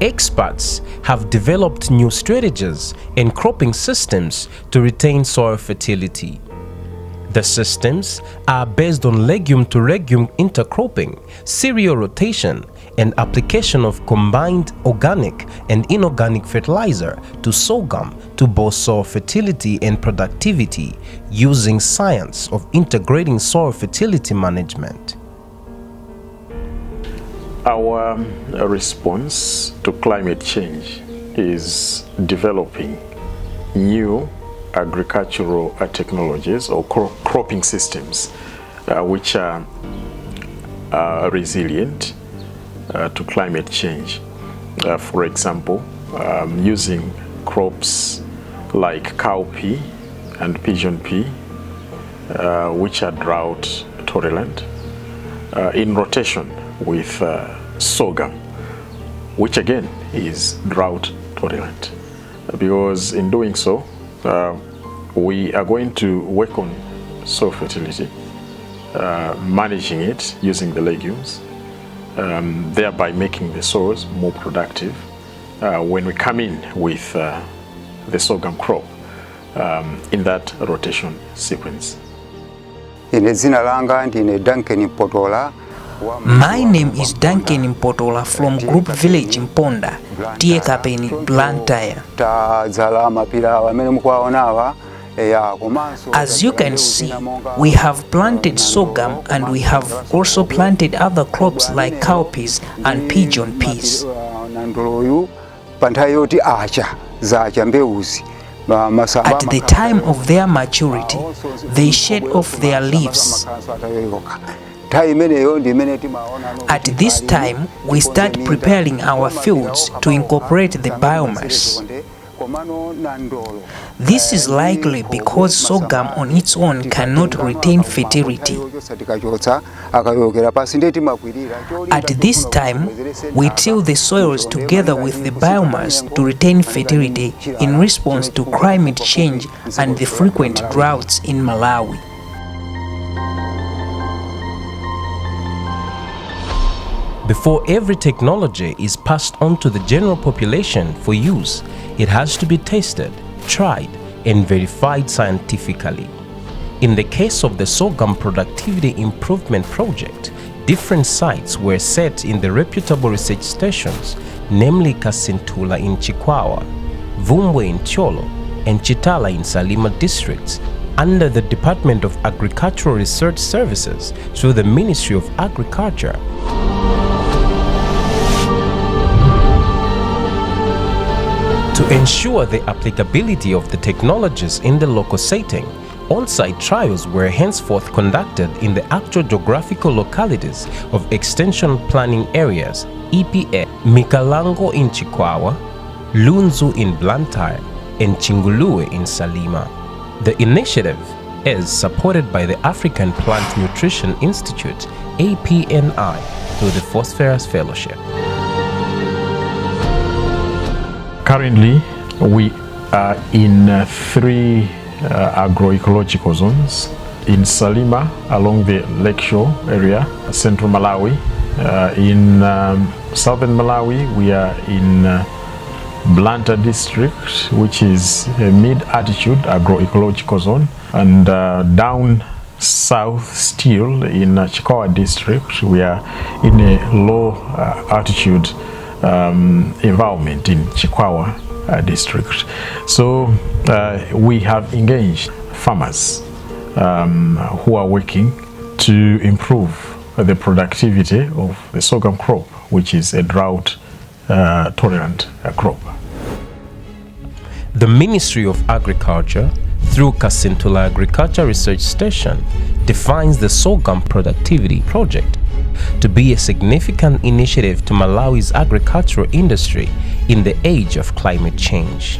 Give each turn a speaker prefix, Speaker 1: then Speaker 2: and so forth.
Speaker 1: Experts have developed new strategies and cropping systems to retain soil fertility. The systems are based on legume-to-legume intercropping, cereal rotation, and application of combined organic and inorganic fertilizer to sorghum to boost soil fertility and productivity using science of integrating soil fertility management.
Speaker 2: Our response to climate change is developing new agricultural technologies or cropping systems which are resilient to climate change. For example, using crops like cowpea and pigeon pea, which are drought tolerant, in rotation with sorghum, which again is drought tolerant. Because in doing so, we are going to work on soil fertility, managing it using the legumes, thereby making the soils more productive when we come in with the sorghum crop in that rotation sequence.
Speaker 3: Duncan Mpotola.
Speaker 4: My name is Duncan Mpotola from Group Village Mponda, Tiekapeni, Blantyre. As you can see, we have planted sorghum and we have also planted other crops like cowpeas and pigeon peas. At the time of their maturity, they shed off their leaves. At this time, we start preparing our fields to incorporate the biomass. This is likely because sorghum on its own cannot retain fertility. At this time, we till the soils together with the biomass to retain fertility in response to climate change and the frequent droughts in Malawi.
Speaker 1: Before every technology is passed on to the general population for use, it has to be tested, tried, and verified scientifically. In the case of the Sorghum Productivity Improvement Project, different sites were set in the reputable research stations, namely Kasintula in Chikwawa, Vumbwe in Cholo, and Chitala in Salima districts, under the Department of Agricultural Research Services through the Ministry of Agriculture. To ensure the applicability of the technologies in the local setting, on-site trials were henceforth conducted in the actual geographical localities of Extension Planning Areas, EPA, Mikalango in Chikwawa, Lunzu in Blantyre, and Chinguluwe in Salima. The initiative is supported by the African Plant Nutrition Institute, APNI, through the Phosphorus Fellowship.
Speaker 2: Currently, we are in 3 agroecological zones. In Salima, along the lakeshore area, central Malawi. In southern Malawi, we are in Blantyre district, which is a mid-altitude agroecological zone. And down south still in Chikwawa district, we are in a low altitude environment in Chikwawa district. So we have engaged farmers who are working to improve the productivity of the sorghum crop, which is a drought tolerant crop.
Speaker 1: The Ministry of Agriculture, through Kasintula Agriculture Research Station, defines the Sorghum Productivity Project to be a significant initiative to Malawi's agricultural industry in the age of climate change.